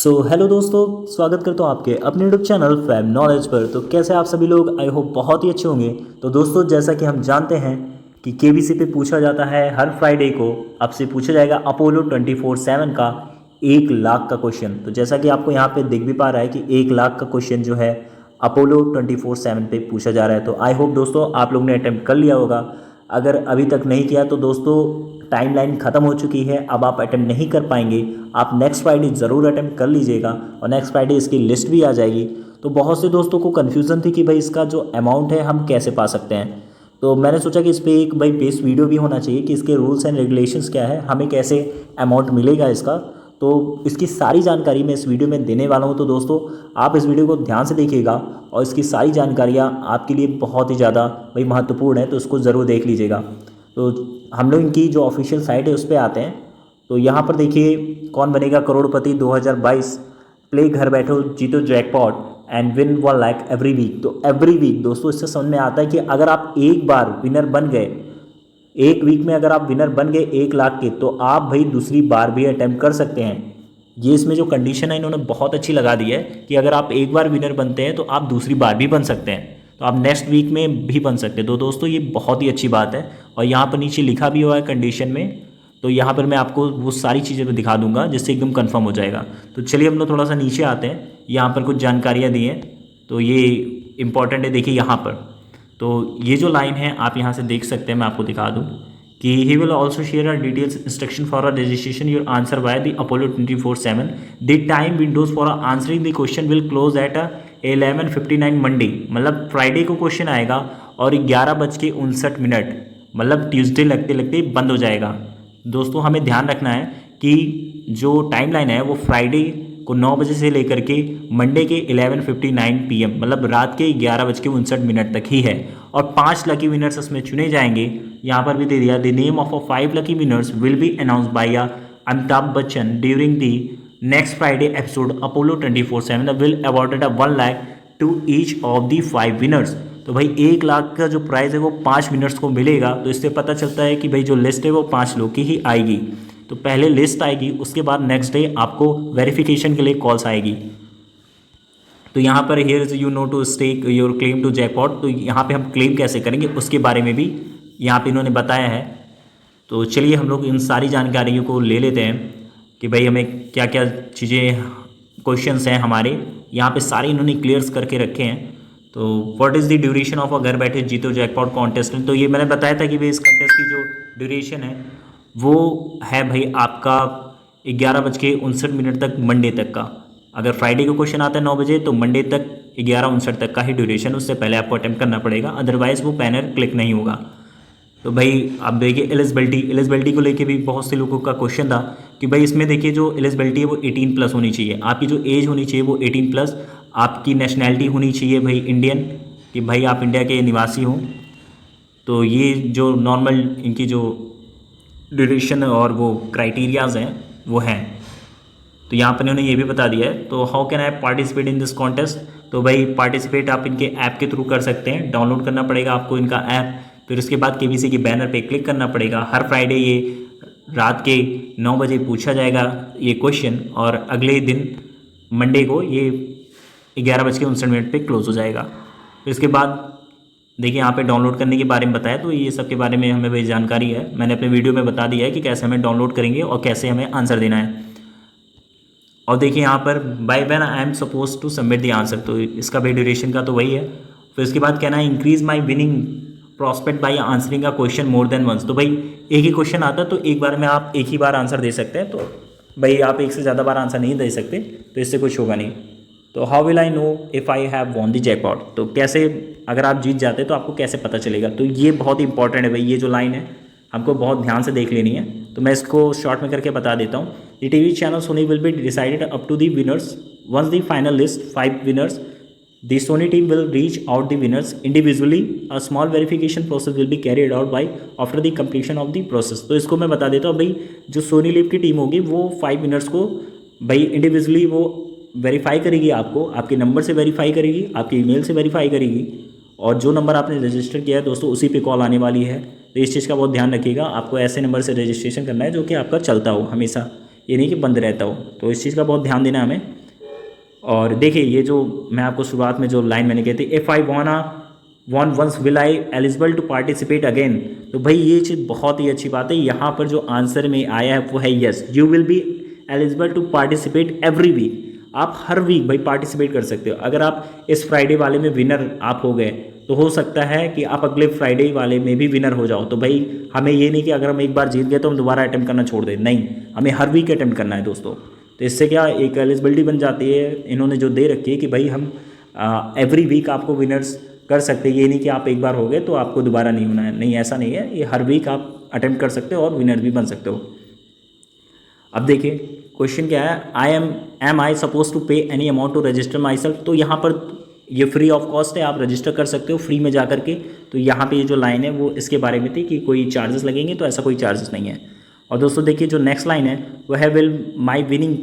Hello दोस्तों, स्वागत करता हूँ आपके अपने यूट्यूब चैनल फैब नॉलेज पर। तो कैसे आप सभी लोग, आई होप बहुत ही अच्छे होंगे। तो दोस्तों, जैसा कि हम जानते हैं कि केबीसी पे पूछा जाता है हर फ्राइडे को, आपसे पूछा जाएगा अपोलो 24/7 का 1 लाख का क्वेश्चन। तो जैसा कि आपको यहाँ पे दिख भी पा रहा है कि 1 लाख का क्वेश्चन जो है अपोलो 24/7 पे पूछा जा रहा है। तो आई होप दोस्तों आप लोग ने अटैम्प्ट कर लिया होगा। अगर अभी तक नहीं किया तो दोस्तों टाइमलाइन ख़त्म हो चुकी है, अब आप अटैम्प्ट नहीं कर पाएंगे। आप नेक्स्ट फ्राइडे ज़रूर अटैम्प्ट कर लीजिएगा और नेक्स्ट फ्राइडे इसकी लिस्ट भी आ जाएगी। तो बहुत से दोस्तों को कन्फ्यूज़न थी कि भाई इसका जो अमाउंट है हम कैसे पा सकते हैं। तो मैंने सोचा कि इस पर एक भाई बेस वीडियो भी होना चाहिए कि इसके रूल्स एंड रेगुलेशंस क्या है, हमें कैसे अमाउंट मिलेगा इसका। तो इसकी सारी जानकारी मैं इस वीडियो में देने वाला हूँ। तो दोस्तों आप इस वीडियो को ध्यान से देखिएगा और इसकी सारी जानकारियाँ आपके लिए बहुत ही ज़्यादा भाई महत्वपूर्ण है, तो इसको ज़रूर देख लीजिएगा। तो हम लोग इनकी जो ऑफिशियल साइट है उस पर आते हैं। तो यहाँ पर देखिए, कौन बनेगा करोड़पति 2022, प्ले घर बैठो जीतो jackpot and win 1 lakh every week. तो एवरी वीक दोस्तों इससे समझ में आता है कि अगर आप एक बार विनर बन गए, एक वीक में अगर आप विनर बन गए 1 लाख के, तो आप भाई दूसरी बार भी अटैम्प्ट कर सकते हैं। ये इसमें जो कंडीशन है इन्होंने बहुत अच्छी लगा दी है कि अगर आप एक बार विनर बनते हैं तो आप दूसरी बार भी बन सकते हैं, तो आप नेक्स्ट वीक में भी बन सकते हैं। तो दोस्तों ये बहुत ही अच्छी बात है और यहाँ पर नीचे लिखा भी हुआ है कंडीशन में। तो यहाँ पर मैं आपको वो सारी चीज़ें भी दिखा दूंगा जिससे एकदम कंफर्म हो जाएगा। तो चलिए हम लोग थोड़ा सा नीचे आते हैं, यहाँ पर कुछ जानकारियाँ दी हैं तो ये इंपॉर्टेंट है। देखिए यहाँ पर तो ये जो लाइन है आप यहाँ से देख सकते हैं, मैं आपको दिखा दूँ कि he will also share a details instruction for a registration your answer via the Apollo 24/7। The time Windows for answering the question will close eight 11:59 Monday, मतलब फ्राइडे को क्वेश्चन आएगा और 11:59 मतलब ट्यूसडे लगते लगते बंद हो जाएगा। दोस्तों हमें ध्यान रखना है कि जो टाइमलाइन है वो फ्राइडे को 9 बजे से लेकर के मंडे के 11:59 PM मतलब रात के 11:59 तक ही है। और 5 लकी विनर्स इसमें चुने जाएंगे। यहाँ पर भी दे दिया, the name of a 5 lucky winners will be announce by Amitabh Bachchan during the next Friday episode Apollo 24/7 will awarded 1 lakh to each of the 5 winners. तो भाई 1 लाख का जो प्राइज़ है वो 5 विनर्स को मिलेगा। तो इससे पता चलता है कि भाई जो लिस्ट है वो 5 लोग की ही आएगी। तो पहले लिस्ट आएगी, उसके बाद नेक्स्ट डे आपको वेरिफिकेशन के लिए कॉल्स आएगी। तो यहाँ पर here is you know to stake your claim to jackpot. तो यहाँ पे हम क्लेम कैसे करेंगे उसके बारे में भी यहाँ पे इन्होंने बताया है। तो चलिए हम लोग इन सारी जानकारियों को ले लेते हैं कि भाई हमें क्या क्या चीज़ें क्वेश्चंस हैं हमारे यहाँ पे सारे इन्होंने क्लियर्स करके रखे हैं। तो what is the duration of a घर बैठे जीतो जैकपॉट कॉन्टेस्ट। तो ये मैंने बताया था कि भाई इस कॉन्टेस्ट की जो ड्यूरेशन है वो है भाई आपका 11:59 तक मंडे तक का। अगर फ्राइडे को क्वेश्चन आता है 9 बजे तो मंडे तक 11:59 तक का ही ड्यूरेशन, उससे पहले आपको अटैम्प्ट करना पड़ेगा, अदरवाइज़ वो बैनर क्लिक नहीं होगा। तो भाई आप देखिए एलिजिबिलिटी को लेके भी बहुत से लोगों का क्वेश्चन था कि भाई इसमें देखिए जो एलिजिबिलिटी है वो 18+ होनी चाहिए, आपकी जो एज होनी चाहिए वो 18+, आपकी नेशनैलिटी होनी चाहिए भाई इंडियन, कि भाई आप इंडिया के निवासी हों। तो ये जो नॉर्मल इनकी जो ड्यूरेशन और वो क्राइटेरियाज़ हैं वो हैं। तो यहाँ पर इन्होंने ये भी बता दिया है। तो how can I participate in this contest. तो भाई पार्टिसिपेट आप इनके ऐप के थ्रू कर सकते हैं, डाउनलोड करना पड़ेगा आपको इनका ऐप। फिर उसके बाद केबीसी के बैनर पे क्लिक करना पड़ेगा। हर फ्राइडे ये रात के 9 बजे पूछा जाएगा ये क्वेश्चन और अगले दिन मंडे को ये 11:59 पे क्लोज हो जाएगा। फिर इसके बाद देखिए यहाँ पे डाउनलोड करने के बारे में बताया, तो ये सब के बारे में हमें भाई जानकारी है, मैंने अपने वीडियो में बता दिया है कि कैसे हमें डाउनलोड करेंगे और कैसे हमें आंसर देना है। और देखिए यहाँ पर by when I am suppose to submit the answer, तो इसका भी ड्यूरेशन का तो वही है। फिर इसके बाद कहना है increase my winning prospect by answering a question more than once. तो भाई एक ही क्वेश्चन आता है तो एक बार में आप एक ही बार आंसर दे सकते हैं, तो भाई आप एक से ज़्यादा बार आंसर नहीं दे सकते, तो इससे कुछ होगा नहीं। तो how will I know if I have won the jackpot. तो कैसे अगर आप जीत जाते तो आपको कैसे पता चलेगा। तो ये बहुत ही इंपॉर्टेंट है भाई, ये जो लाइन है हमको बहुत ध्यान से देख लेनी है। तो मैं इसको शॉर्ट में करके बता देता हूँ। The TV channel Sony will be decided up to the winners once the final list 5 winners the Sony team will reach out the winners individually. A small verification process will be carried out by after the completion of the process. तो इसको मैं बता देता हूँ भाई, जो Soni live की team होगी वो 5 विनर्स को भाई इंडिविजुअली वो वेरीफाई करेगी, आपको आपके नंबर से वेरीफाई करेगी, आपके ईमेल से वेरीफाई करेगी, और जो नंबर आपने रजिस्टर किया है दोस्तों उसी पे कॉल आने वाली है। तो इस चीज़ का बहुत ध्यान रखिएगा, आपको ऐसे नंबर से रजिस्ट्रेशन करना है जो कि आपका चलता हो हमेशा, ये नहीं कि बंद रहता हो। तो इस चीज़ का बहुत ध्यान देना है हमें। और देखिए ये जो मैं आपको शुरुआत में जो लाइन मैंने कही थी, if I won once will I eligible to participate again. तो भाई ये चीज़ बहुत ही अच्छी बात है। यहाँ पर जो आंसर में आया है वो है yes, you will be eligible to participate every week. आप हर वीक भाई पार्टिसिपेट कर सकते हो। अगर आप इस फ्राइडे वाले में विनर आप हो गए तो हो सकता है कि आप अगले फ्राइडे वाले में भी विनर हो जाओ। तो भाई हमें ये नहीं कि अगर हम एक बार जीत गए तो हम दोबारा अटैम्प्ट करना छोड़ दें, नहीं, हमें हर वीक अटैम्प्ट करना है दोस्तों। तो इससे क्या एक एलिजिबिलिटी बन जाती है इन्होंने जो दे रखी है कि भाई हम एवरी वीक आपको विनर्स कर सकते हैं। ये नहीं कि आप एक बार हो गए तो आपको दोबारा नहीं होना है, नहीं ऐसा नहीं है, ये हर वीक आप अटैम्प्ट कर सकते हो और विनर भी बन सकते हो। अब देखिए क्वेश्चन क्या है, am I suppose to pay any amount to register my self. तो यहाँ पर ये फ्री ऑफ कॉस्ट है, आप रजिस्टर कर सकते हो फ्री में जा करके। तो यहाँ पे ये जो लाइन है वो इसके बारे में थी कि कोई चार्जेस लगेंगे, तो ऐसा कोई चार्जेस नहीं है। और दोस्तों देखिए जो नेक्स्ट लाइन है वो है will my winning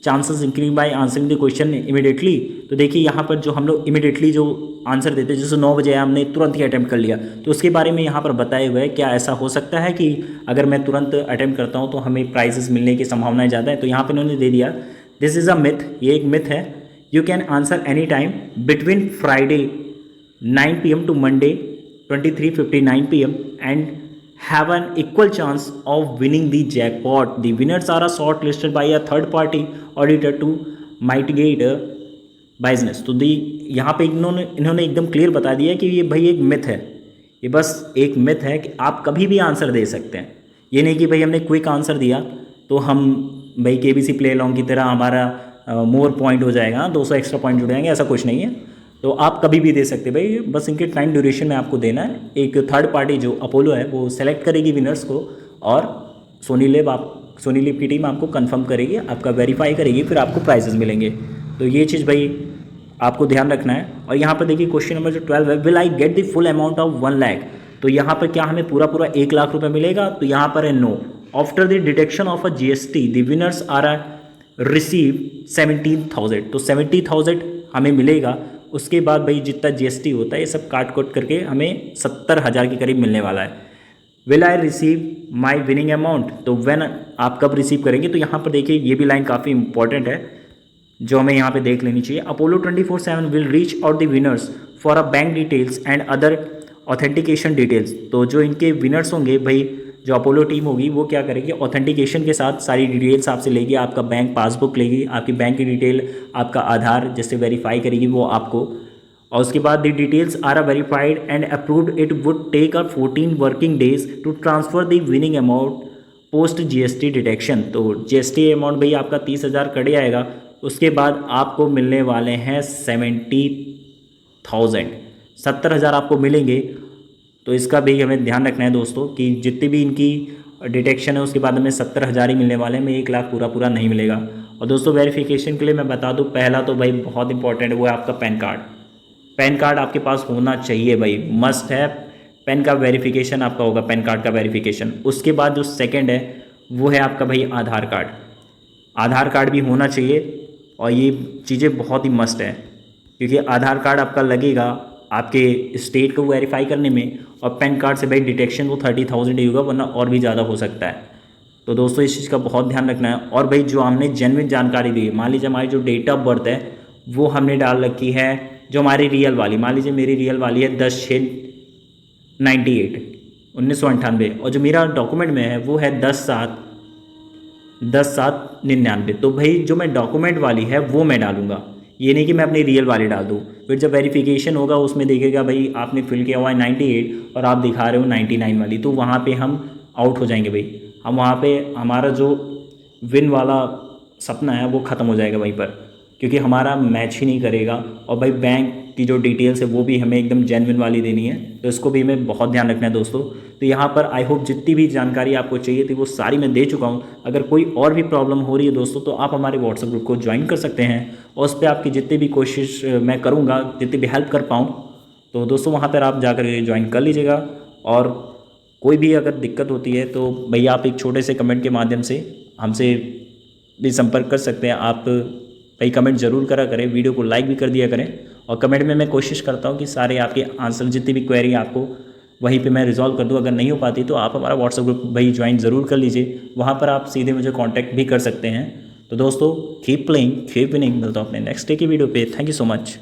chances increase by answering the question immediately. तो देखिए यहाँ पर जो हम लोग इमीडिएटली जो आंसर देते हैं, जैसे 9 बजे हमने तुरंत ही अटैम्प्ट कर लिया, तो उसके बारे में यहाँ पर बताए हुए है क्या ऐसा हो सकता है कि अगर मैं तुरंत अटैम्प्ट करता हूँ तो हमें प्राइजेस मिलने की संभावनाएं ज़्यादा है। तो यहाँ पर इन्होंने दे दिया दिस इज़ अ मिथ, ये एक मिथ है। You can answer any time between Friday 9 PM to Monday 23:59 PM and have an equal chance of winning the jackpot. The winners are shortlisted by a third party auditor to mitigate biasness. तो दी यहाँ पे इन्होंने एकदम clear बता दिया कि ये भाई एक मिथ है, ये बस एक मिथ है कि आप कभी भी आंसर दे सकते हैं। ये नहीं कि भाई हमने क्विक आंसर दिया तो हम भाई KBC प्ले अलॉन्ग की तरह हमारा मोर पॉइंट हो जाएगा, 200 एक्स्ट्रा पॉइंट जुड़ जाएंगे, ऐसा कुछ नहीं है। तो आप कभी भी दे सकते भाई, बस इनके टाइम ड्यूरेशन में आपको देना है। एक थर्ड पार्टी जो अपोलो है वो सेलेक्ट करेगी विनर्स को और सोनी लिव की टीम आपको कंफर्म करेगी, आपका वेरीफाई करेगी, फिर आपको प्राइजेस मिलेंगे। तो ये चीज़ भाई आपको ध्यान रखना है। और यहाँ पर देखिए क्वेश्चन नंबर जो 12 है, will I get the full amount of 1 lakh. तो यहाँ पर क्या हमें पूरा 1 लाख रुपये मिलेगा? तो यहाँ पर है no. After the deduction of a GST the winners are receive 17,000। तो 70,000 हमें मिलेगा। उसके बाद भाई जितना GST होता है ये सब काट करके हमें 70,000 के करीब मिलने वाला है। Will I receive my winning amount, तो व्हेन आप कब रिसीव करेंगे? तो यहाँ पर देखिए ये भी लाइन काफ़ी इंपॉर्टेंट है जो हमें यहाँ पे देख लेनी चाहिए। Apollo 24/7 will reach out the winners for a bank details and other authentication details. तो जो इनके विनर्स होंगे भाई, जो अपोलो टीम होगी वो क्या करेगी, ऑथेंटिकेशन के साथ सारी डिटेल्स आपसे लेगी, आपका बैंक पासबुक लेगी, आपकी बैंक की डिटेल, आपका आधार जिससे वेरीफाई करेगी वो आपको। और उसके बाद the details are verified and approved, it would take 14 working days to transfer the winning amount post GST deduction. तो GST अमाउंट भाई आपका 30,000 कट जाएगा, उसके बाद आपको मिलने वाले हैं 70,000 आपको मिलेंगे। तो इसका भी हमें ध्यान रखना है दोस्तों कि जितनी भी इनकी डिटेक्शन है उसके बाद हमें 70,000 ही मिलने वाले हैं, हमें 1 लाख पूरा नहीं मिलेगा। और दोस्तों वेरिफिकेशन के लिए मैं बता दूं, पहला तो भाई बहुत इंपॉर्टेंट है वो है आपका पैन कार्ड। पैन कार्ड आपके पास होना चाहिए भाई, मस्ट है। पैन का वेरिफिकेशन आपका होगा, पैन कार्ड का वेरिफिकेशन। उसके बाद जो सेकेंड है वो है आपका भाई आधार कार्ड। आधार कार्ड भी होना चाहिए और ये चीज़ें बहुत ही मस्ट है क्योंकि आधार कार्ड आपका लगेगा आपके स्टेट को वेरीफाई करने में, और पैन कार्ड से भाई डिटेक्शन वो 30,000 ही होगा, वरना और भी ज़्यादा हो सकता है। तो दोस्तों इस चीज़ का बहुत ध्यान रखना है। और भाई जो हमने जेन्युइन जानकारी दी है, मान लीजिए हमारी जो डेट ऑफ बर्थ है वो हमने डाल रखी है जो हमारी रियल वाली, मान लीजिए मेरी रियल वाली है 10/6/98 1998, और जो मेरा डॉक्यूमेंट में है वो है 10/7/99। तो भाई जो मैं डॉक्यूमेंट वाली है वो मैं डालूंगा, ये नहीं कि मैं अपनी रियल वाली डाल दूँ। फिर जब वेरिफिकेशन होगा उसमें देखेगा भाई आपने फिल किया हुआ है 98 और आप दिखा रहे हो 99 वाली, तो वहाँ पे हम आउट हो जाएंगे भाई। हम वहाँ पे हमारा जो विन वाला सपना है वो ख़त्म हो जाएगा वहीं पर, क्योंकि हमारा मैच ही नहीं करेगा। और भाई बैंक की जो डिटेल्स है वो भी हमें एकदम जेन्युइन वाली देनी है, तो इसको भी हमें बहुत ध्यान रखना है दोस्तों। तो यहाँ पर आई होप जितनी भी जानकारी आपको चाहिए थी वो सारी मैं दे चुका हूँ। अगर कोई और भी प्रॉब्लम हो रही है दोस्तों तो आप हमारे व्हाट्सएप ग्रुप को ज्वाइन कर सकते हैं, और उस पर आपकी जितनी भी कोशिश मैं करूँगा, जितनी भी हेल्प कर पाऊँ, तो दोस्तों वहाँ पर आप जाकर ज्वाइन कर लीजिएगा। और कोई भी अगर दिक्कत होती है तो भैया आप एक छोटे से कमेंट के माध्यम से हमसे भी संपर्क कर सकते हैं। आप भाई कमेंट ज़रूर करा करें, वीडियो को लाइक भी कर दिया करें, और कमेंट में मैं कोशिश करता हूँ कि सारे आपके आंसर जितनी भी क्वेरी आपको वहीं पे मैं रिजॉल्व कर दूँ। अगर नहीं हो पाती तो आप हमारा व्हाट्सएप ग्रुप भाई ज्वाइन ज़रूर कर लीजिए, वहाँ पर आप सीधे मुझे कांटेक्ट भी कर सकते हैं। तो दोस्तों कीप प्लेइंग कीप विनिंग। मिलता हूँ अपने नेक्स्ट डे की वीडियो पे। Thank you so much.